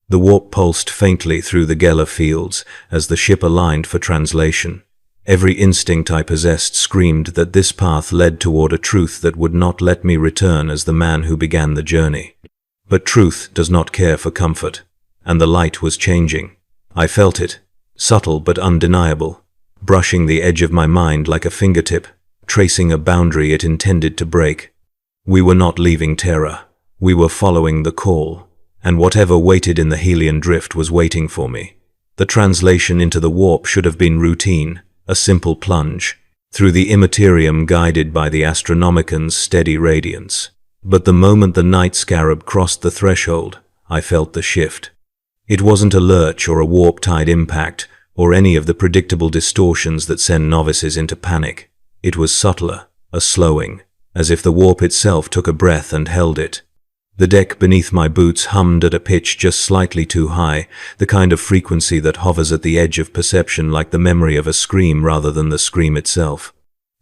The warp pulsed faintly through the Geller fields as the ship aligned for translation. Every instinct I possessed screamed that this path led toward a truth that would not let me return as the man who began the journey. But truth does not care for comfort, and the light was changing. I felt it, subtle but undeniable, brushing the edge of my mind like a fingertip, tracing a boundary it intended to break. We were not leaving Terra. We were following the call, and whatever waited in the Helion Drift was waiting for me. The translation into the warp should have been routine, a simple plunge, through the Imperium guided by the Astronomican's steady radiance. But the moment the night scarab crossed the threshold, I felt the shift. It wasn't a lurch or a warp-tide impact, or any of the predictable distortions that send novices into panic. It was subtler, a slowing, as if the warp itself took a breath and held it. The deck beneath my boots hummed at a pitch just slightly too high, the kind of frequency that hovers at the edge of perception like the memory of a scream rather than the scream itself.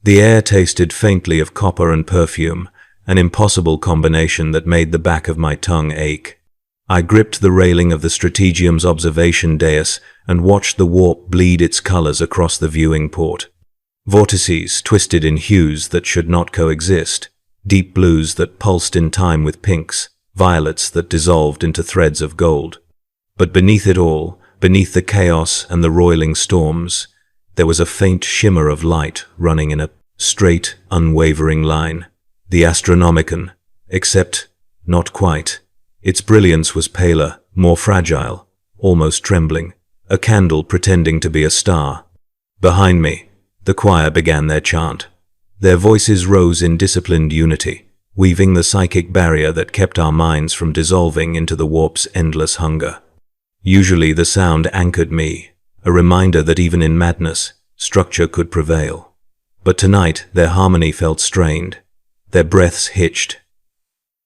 The air tasted faintly of copper and perfume, an impossible combination that made the back of my tongue ache. I gripped the railing of the Strategium's observation dais and watched the warp bleed its colors across the viewing port. Vortices twisted in hues that should not coexist, deep blues that pulsed in time with pinks, violets that dissolved into threads of gold. But beneath it all, beneath the chaos and the roiling storms, there was a faint shimmer of light running in a straight, unwavering line. The Astronomican, except not quite. Its brilliance was paler, more fragile, almost trembling, a candle pretending to be a star. Behind me, the choir began their chant. Their voices rose in disciplined unity, weaving the psychic barrier that kept our minds from dissolving into the warp's endless hunger. Usually the sound anchored me, a reminder that even in madness, structure could prevail. But tonight their harmony felt strained, their breaths hitched,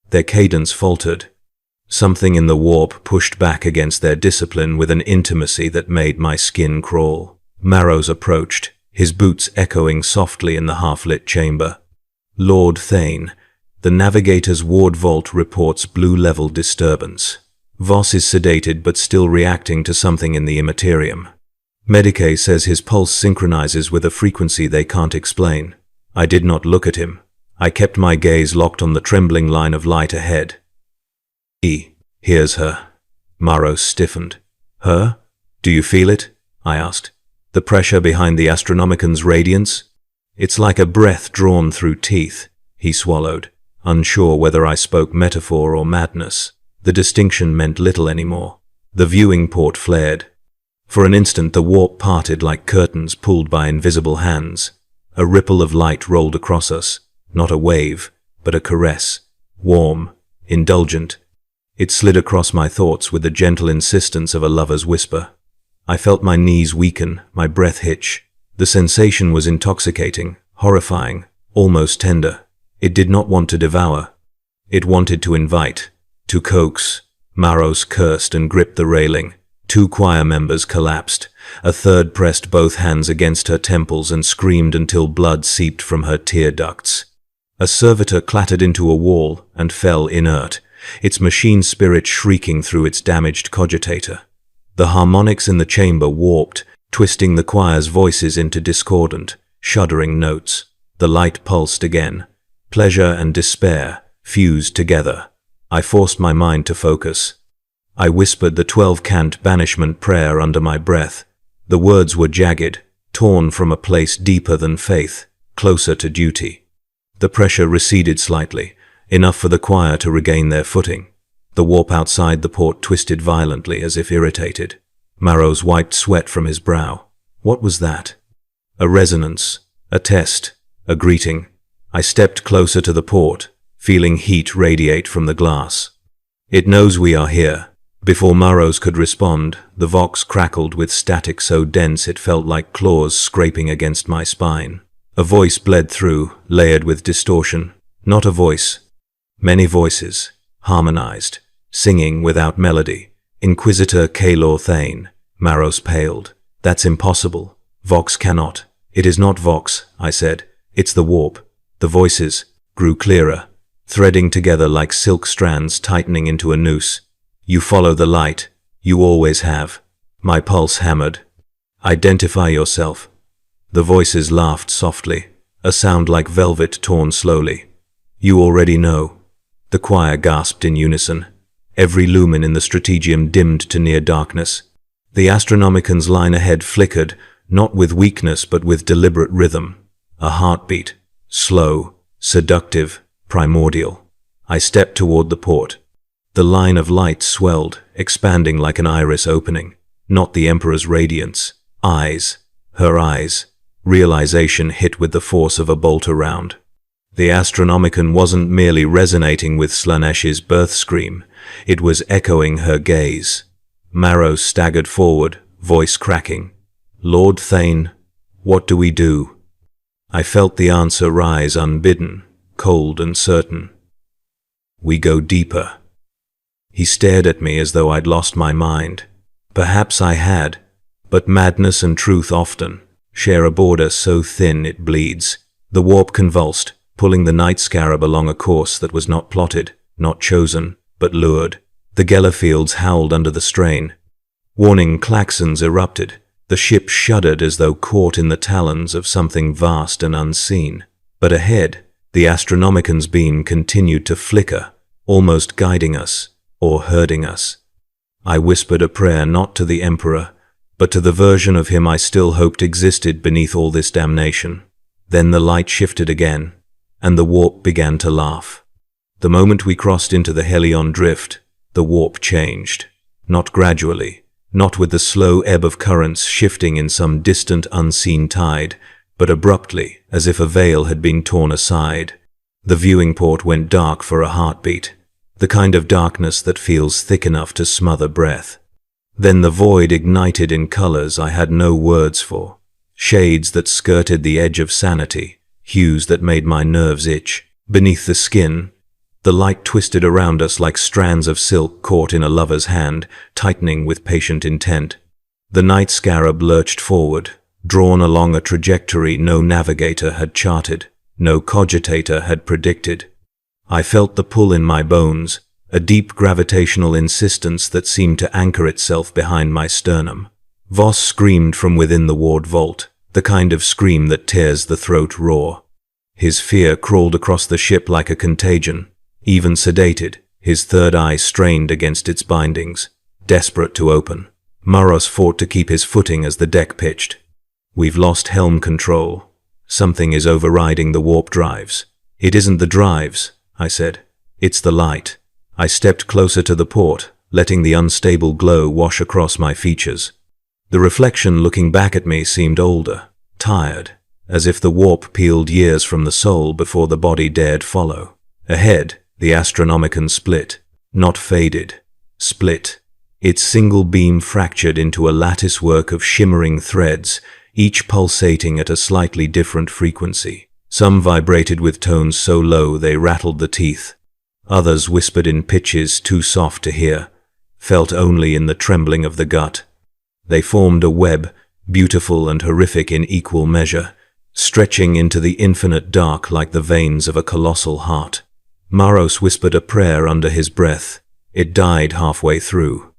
their cadence faltered. Something in the warp pushed back against their discipline with an intimacy that made my skin crawl. Marrows approached, his boots echoing softly in the half-lit chamber. Lord Thane, the Navigator's ward vault reports blue-level disturbance. Voss is sedated but still reacting to something in the Imperium. Medicae says his pulse synchronizes with a frequency they can't explain. I did not look at him. I kept my gaze locked on the trembling line of light ahead. Here's her. Maros stiffened. Her? Do you feel it? I asked. The pressure behind the Astronomican's radiance? It's like a breath drawn through teeth, he swallowed, unsure whether I spoke metaphor or madness. The distinction meant little anymore. The viewing port flared. For an instant the warp parted like curtains pulled by invisible hands. A ripple of light rolled across us, not a wave, but a caress, warm, indulgent. It slid across my thoughts with the gentle insistence of a lover's whisper. I felt my knees weaken, my breath hitch. The sensation was intoxicating, horrifying, almost tender. It did not want to devour. It wanted to invite, to coax. Maros cursed and gripped the railing. 2 choir members collapsed. A third pressed both hands against her temples and screamed until blood seeped from her tear ducts. A servitor clattered into a wall and fell inert, its machine spirit shrieking through its damaged cogitator. The harmonics in the chamber warped, twisting the choir's voices into discordant, shuddering notes. The light pulsed again. Pleasure and despair fused together. I forced my mind to focus. I whispered the 12-cant banishment prayer under my breath. The words were jagged, torn from a place deeper than faith, closer to duty. The pressure receded slightly, enough for the choir to regain their footing. The warp outside the port twisted violently as if irritated. Maros wiped sweat from his brow. What was that? A resonance, a test, a greeting. I stepped closer to the port, feeling heat radiate from the glass. It knows we are here. Before Maros could respond, the vox crackled with static so dense it felt like claws scraping against my spine. A voice bled through, layered with distortion. Not a voice. Many voices, harmonized, singing without melody. Inquisitor Kaelor Thane. Maros paled. That's impossible. Vox cannot. It is not Vox, I said. It's the warp. The voices grew clearer, threading together like silk strands tightening into a noose. You follow the light. You always have. My pulse hammered. Identify yourself. The voices laughed softly, a sound like velvet torn slowly. You already know. The choir gasped in unison. Every lumen in the strategium dimmed to near darkness. The Astronomican's line ahead flickered, not with weakness but with deliberate rhythm. A heartbeat. Slow, seductive, primordial. I stepped toward the port. The line of light swelled, expanding like an iris opening. Not the Emperor's radiance. Eyes. Her eyes. Realization hit with the force of a bolt around. The Astronomican wasn't merely resonating with Slaanesh's birth scream. It was echoing her gaze. Maros staggered forward, voice cracking. Lord Thane, what do we do? I felt the answer rise unbidden, cold and certain. We go deeper. He stared at me as though I'd lost my mind. Perhaps I had, but madness and truth often share a border so thin it bleeds. The warp convulsed, pulling the night scarab along a course that was not plotted, not chosen, but lured. The Gellerfields howled under the strain. Warning klaxons erupted. The ship shuddered as though caught in the talons of something vast and unseen. But ahead, the Astronomican's beam continued to flicker, almost guiding us, or herding us. I whispered a prayer not to the Emperor, but to the version of him I still hoped existed beneath all this damnation. Then the light shifted again, and the warp began to laugh. The moment we crossed into the Helion drift, the warp changed. Not gradually, not with the slow ebb of currents shifting in some distant unseen tide, but abruptly, as if a veil had been torn aside. The viewing port went dark for a heartbeat, the kind of darkness that feels thick enough to smother breath. Then the void ignited in colors I had no words for, shades that skirted the edge of sanity, hues that made my nerves itch. Beneath the skin, the light twisted around us like strands of silk caught in a lover's hand, tightening with patient intent. The night scarab lurched forward, drawn along a trajectory no navigator had charted, no cogitator had predicted. I felt the pull in my bones, a deep gravitational insistence that seemed to anchor itself behind my sternum. Voss screamed from within the ward vault, the kind of scream that tears the throat raw. His fear crawled across the ship like a contagion. Even sedated, his third eye strained against its bindings, desperate to open. Maros fought to keep his footing as the deck pitched. "We've lost helm control. Something is overriding the warp drives." "It isn't the drives," I said. "It's the light." I stepped closer to the port, letting the unstable glow wash across my features. The reflection looking back at me seemed older, tired, as if the warp peeled years from the soul before the body dared follow. Ahead, the Astronomican split, not faded, split. Its single beam fractured into a latticework of shimmering threads, each pulsating at a slightly different frequency. Some vibrated with tones so low they rattled the teeth. Others whispered in pitches too soft to hear, felt only in the trembling of the gut. They formed a web, beautiful and horrific in equal measure, stretching into the infinite dark like the veins of a colossal heart. Maros whispered a prayer under his breath. It died halfway through.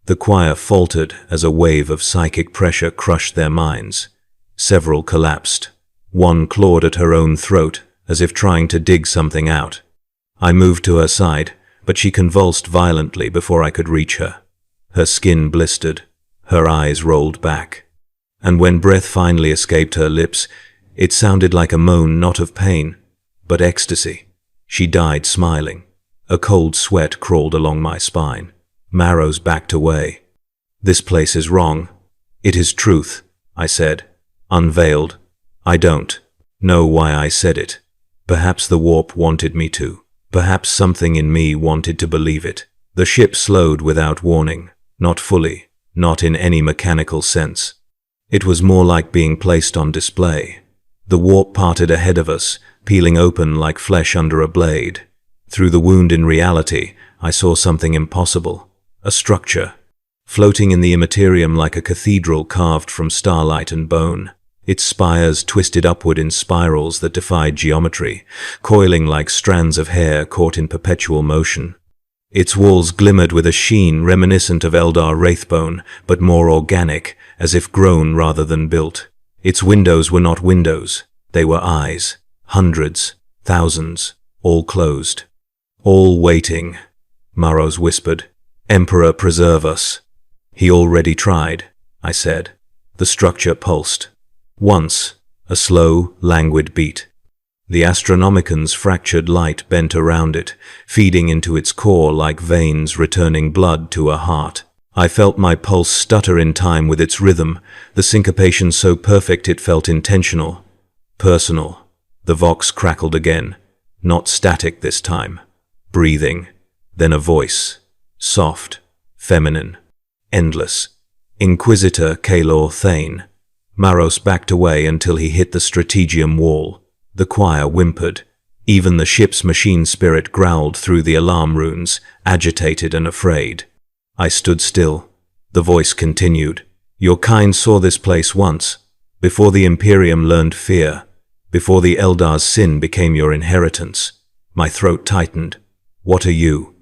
The choir faltered as a wave of psychic pressure crushed their minds. Several collapsed. One clawed at her own throat, as if trying to dig something out. I moved to her side, but she convulsed violently before I could reach her. Her skin blistered. Her eyes rolled back. And when breath finally escaped her lips, it sounded like a moan not of pain, but ecstasy. She died smiling. A cold sweat crawled along my spine. Maros backed away. "This place is wrong." "It is truth," I said, unveiled. I don't know why I said it. Perhaps the warp wanted me to. Perhaps something in me wanted to believe it. The ship slowed without warning. Not fully, not in any mechanical sense. It was more like being placed on display. The warp parted ahead of us, peeling open like flesh under a blade. Through the wound in reality, I saw something impossible. A structure, floating in the immaterium like a cathedral carved from starlight and bone. Its spires twisted upward in spirals that defied geometry, coiling like strands of hair caught in perpetual motion. Its walls glimmered with a sheen reminiscent of Eldar wraithbone, but more organic, as if grown rather than built. Its windows were not windows, they were eyes. Hundreds, thousands, all closed. "All waiting," Maros whispered. "Emperor, preserve us." "He already tried," I said. The structure pulsed. Once, a slow, languid beat. The Astronomican's fractured light bent around it, feeding into its core like veins returning blood to a heart. I felt my pulse stutter in time with its rhythm, the syncopation so perfect it felt intentional, personal. The vox crackled again, not static this time, breathing. Then a voice, soft, feminine, endless. "Inquisitor Kaelor Thane." Maros backed away until he hit the strategium wall. The choir whimpered. Even the ship's machine spirit growled through the alarm runes, agitated and afraid. I stood still. The voice continued. "Your kind saw this place once, before the Imperium learned fear, before the Eldar's sin became your inheritance." My throat tightened. "What are you?"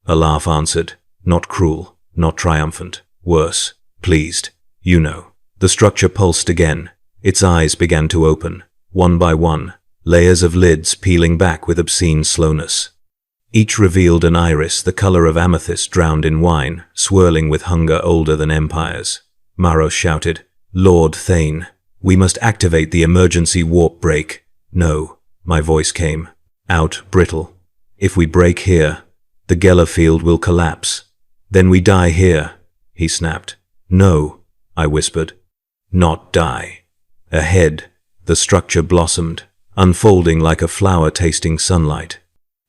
A laugh answered, not cruel, not triumphant, worse, pleased. "You know." The structure pulsed again. Its eyes began to open, one by one, layers of lids peeling back with obscene slowness. Each revealed an iris the color of amethyst drowned in wine, swirling with hunger older than empires. Maros shouted, "Lord Thane, we must activate the emergency warp break." "No," my voice came, out brittle. "If we break here, the Geller field will collapse. Then we die here," he snapped. "No," I whispered. "Not die." Ahead, the structure blossomed, unfolding like a flower tasting sunlight.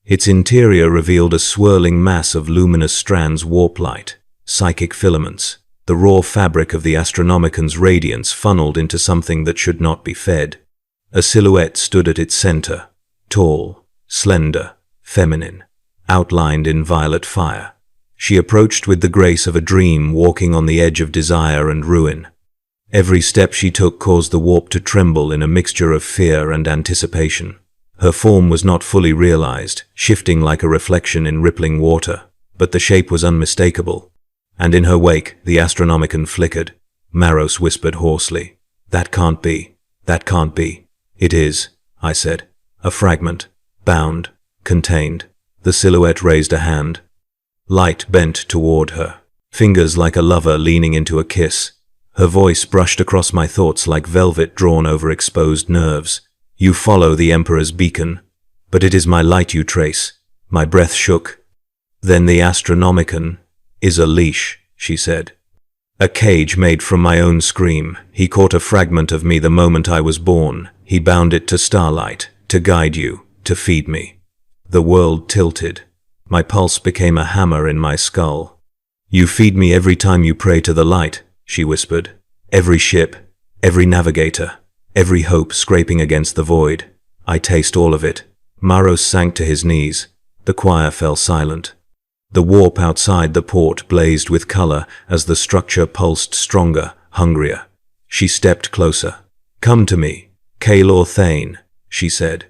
Its interior revealed a swirling mass of luminous strands warp light, psychic filaments. The raw fabric of the Astronomican's radiance funneled into something that should not be fed. A silhouette stood at its center, tall, slender, feminine, outlined in violet fire. She approached with the grace of a dream walking on the edge of desire and ruin. Every step she took caused the warp to tremble in a mixture of fear and anticipation. Her form was not fully realized, shifting like a reflection in rippling water, but the shape was unmistakable. And in her wake, the Astronomican flickered. Maros whispered hoarsely, "That can't be. That can't be." "It is," I said. "A fragment. Bound. Contained." The silhouette raised a hand. Light bent toward her, fingers like a lover leaning into a kiss. Her voice brushed across my thoughts like velvet drawn over exposed nerves. "You follow the Emperor's beacon, but it is my light you trace." My breath shook. "Then the Astronomican is a leash," she said. "A cage made from my own scream. He caught a fragment of me the moment I was born. He bound it to starlight, to guide you, to feed me." The world tilted. My pulse became a hammer in my skull. "You feed me every time you pray to the light," she whispered. "Every ship, every navigator, every hope scraping against the void. I taste all of it." Maros sank to his knees. The choir fell silent. The warp outside the port blazed with color as the structure pulsed stronger, hungrier. She stepped closer. "Come to me, Kaelor Thane," she said.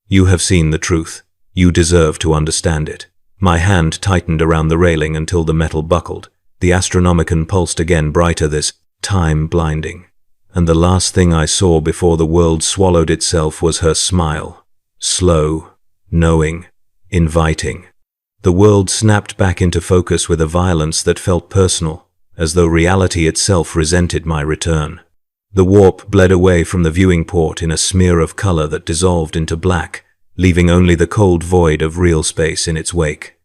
"You have seen the truth. You deserve to understand it." My hand tightened around the railing until the metal buckled. The Astronomican pulsed again, brighter this time, blinding. And the last thing I saw before the world swallowed itself was her smile. Slow, knowing, inviting. The world snapped back into focus with a violence that felt personal, as though reality itself resented my return. The warp bled away from the viewing port in a smear of color that dissolved into black, leaving only the cold void of real space in its wake.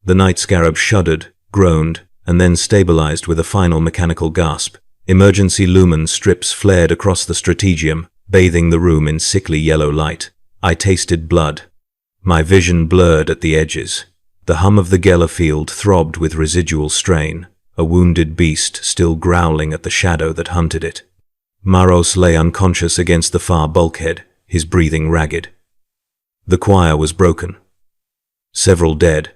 The night scarab shuddered, groaned, and then stabilized with a final mechanical gasp. Emergency lumen strips flared across the strategium, bathing the room in sickly yellow light. I tasted blood. My vision blurred at the edges. The hum of the Geller field throbbed with residual strain, a wounded beast still growling at the shadow that hunted it. Maros lay unconscious against the far bulkhead, his breathing ragged. The choir was broken. Several dead.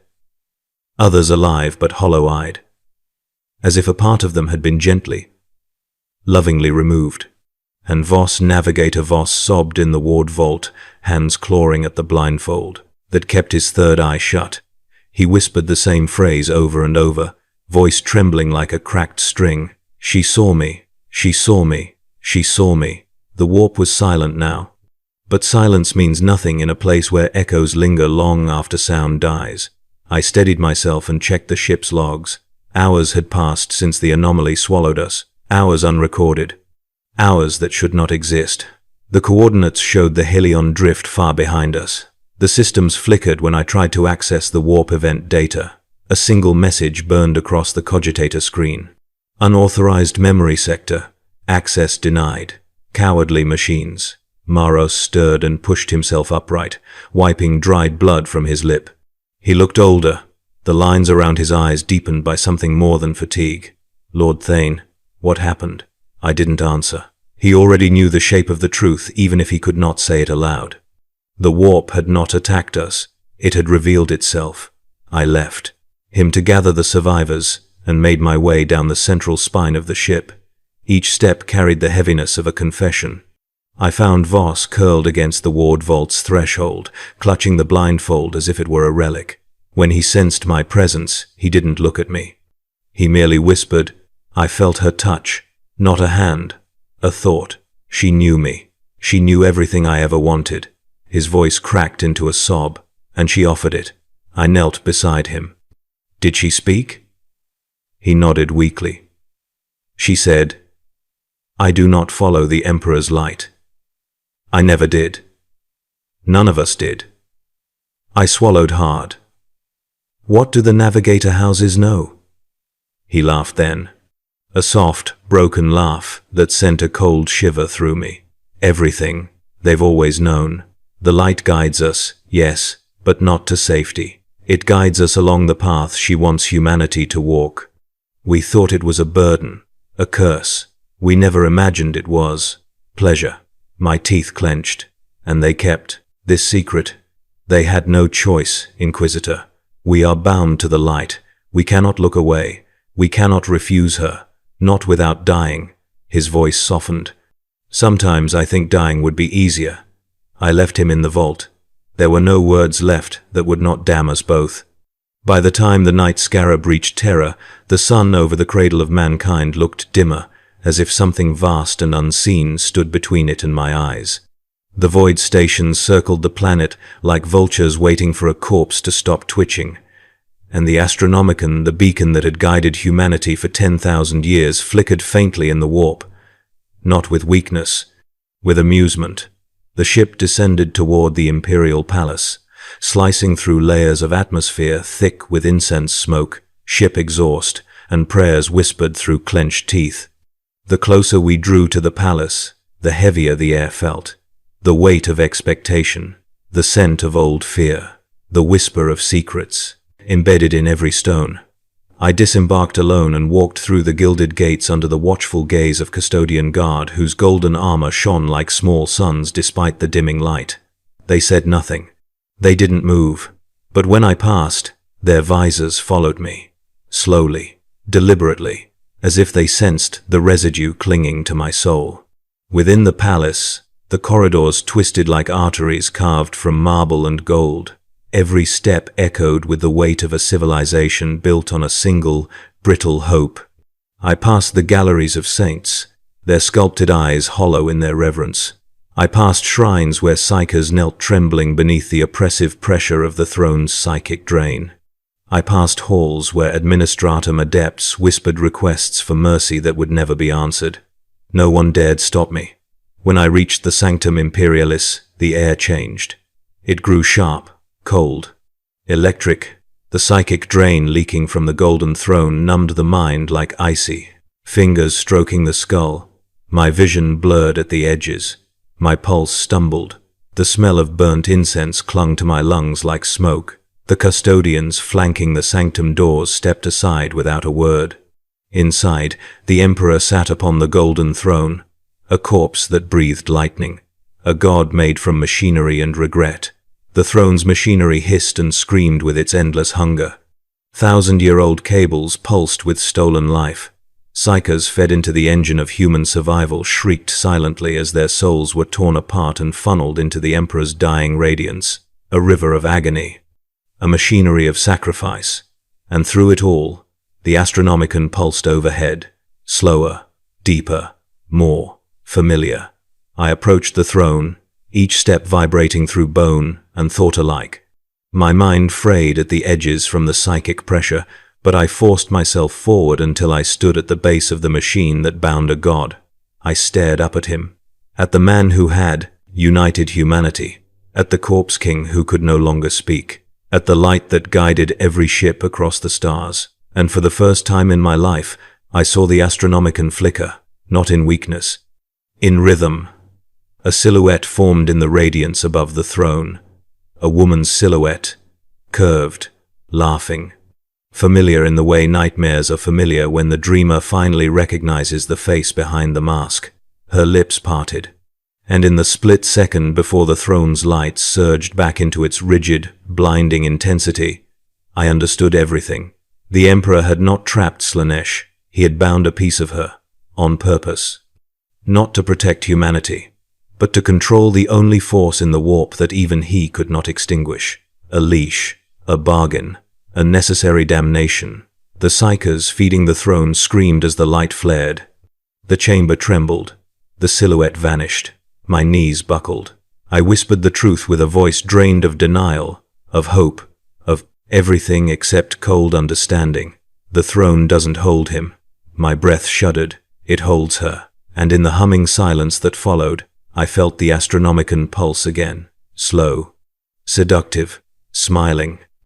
Others alive but hollow-eyed, as if a part of them had been gently, lovingly removed. And Navigator Voss sobbed in the ward vault, hands clawing at the blindfold that kept his third eye shut. He whispered the same phrase over and over, voice trembling like a cracked string. "She saw me. She saw me. She saw me." The warp was silent now. But silence means nothing in a place where echoes linger long after sound dies. I steadied myself and checked the ship's logs. Hours had passed since the anomaly swallowed us. Hours unrecorded. Hours that should not exist. The coordinates showed the Helion drift far behind us. The systems flickered when I tried to access the warp event data. A single message burned across the cogitator screen. "Unauthorized memory sector. Access denied. Cowardly machines." Maros stirred and pushed himself upright, wiping dried blood from his lip. He looked older, the lines around his eyes deepened by something more than fatigue. "Lord Thane, what happened?" I didn't answer. He already knew the shape of the truth, even if he could not say it aloud. The warp had not attacked us. It had revealed itself. I left him to gather the survivors and made my way down the central spine of the ship. Each step carried the heaviness of a confession. I found Voss curled against the ward vault's threshold, clutching the blindfold as if it were a relic. When he sensed my presence, he didn't look at me. He merely whispered. I felt her touch, not a hand, A thought. She knew me. She knew everything I ever wanted. His voice cracked into a sob, and she offered it. I knelt beside him. Did she speak? He nodded weakly. She said, I do not follow the Emperor's light. I never did. None of us did. I swallowed hard. What do the Navigator houses know? He laughed then. A soft, broken laugh that sent a cold shiver through me. Everything. They've always known. The light guides us, yes, but not to safety. It guides us along the path she wants humanity to walk. We thought it was a burden, a curse. We never imagined it was. Pleasure. My teeth clenched, and they kept this secret. They had no choice, Inquisitor. We are bound to the light. We cannot look away. We cannot refuse her. Not without dying. His voice softened. Sometimes I think dying would be easier. I left him in the vault. There were no words left that would not damn us both. By the time the night scarab reached Terra, the sun over the cradle of mankind looked dimmer, as if something vast and unseen stood between it and my eyes. The void stations circled the planet like vultures waiting for a corpse to stop twitching, and the Astronomican, the beacon that had guided humanity for 10,000 years, flickered faintly in the warp. Not with weakness, with amusement. The ship descended toward the Imperial palace, slicing through layers of atmosphere thick with incense smoke, ship exhaust, and prayers whispered through clenched teeth. The closer we drew to the palace, the heavier the air felt. The weight of expectation, the scent of old fear, the whisper of secrets, embedded in every stone. I disembarked alone and walked through the gilded gates under the watchful gaze of custodian guard whose golden armor shone like small suns despite the dimming light. They said nothing. They didn't move. But when I passed, their visors followed me. Slowly, deliberately, as if they sensed the residue clinging to my soul. Within the palace, the corridors twisted like arteries carved from marble and gold. Every step echoed with the weight of a civilization built on a single, brittle hope. I passed the galleries of saints, their sculpted eyes hollow in their reverence. I passed shrines where psychers knelt trembling beneath the oppressive pressure of the throne's psychic drain. I passed halls where administratum adepts whispered requests for mercy that would never be answered. No one dared stop me. When I reached the Sanctum Imperialis, the air changed. It grew sharp, cold, electric. The psychic drain leaking from the golden throne numbed the mind like icy fingers stroking the skull. My vision blurred at the edges. My pulse stumbled. The smell of burnt incense clung to my lungs like smoke. The custodians flanking the sanctum doors stepped aside without a word. Inside, the Emperor sat upon the golden throne, a corpse that breathed lightning, a god made from machinery and regret. The throne's machinery hissed and screamed with its endless hunger. 1,000-year-old cables pulsed with stolen life. Psychers fed into the engine of human survival shrieked silently as their souls were torn apart and funneled into the Emperor's dying radiance, a river of agony, a machinery of sacrifice. And through it all, the Astronomican pulsed overhead, slower, deeper, more familiar. I approached the throne, each step vibrating through bone and thought alike. My mind frayed at the edges from the psychic pressure, but I forced myself forward until I stood at the base of the machine that bound a god. I stared up at him, at the man who had united humanity, at the corpse king who could no longer speak, at the light that guided every ship across the stars. And for the first time in my life, I saw the Astronomican flicker, not in weakness, in rhythm. A silhouette formed in the radiance above the throne, a woman's silhouette, curved, laughing, familiar in the way nightmares are familiar when the dreamer finally recognizes the face behind the mask. Her lips parted, and in the split second before the throne's light surged back into its rigid, blinding intensity, I understood everything. The Emperor had not trapped Slaanesh. He had bound a piece of her, on purpose. Not to protect humanity, but to control the only force in the warp that even he could not extinguish. A leash, a bargain, a necessary damnation. The psychers feeding the throne screamed as the light flared. The chamber trembled. The silhouette vanished. My knees buckled. I whispered the truth with a voice drained of denial, of hope, of everything except cold understanding. The throne doesn't hold him. My breath shuddered. It holds her. And in the humming silence that followed, I felt the Astronomican pulse again. Slow, seductive, smiling.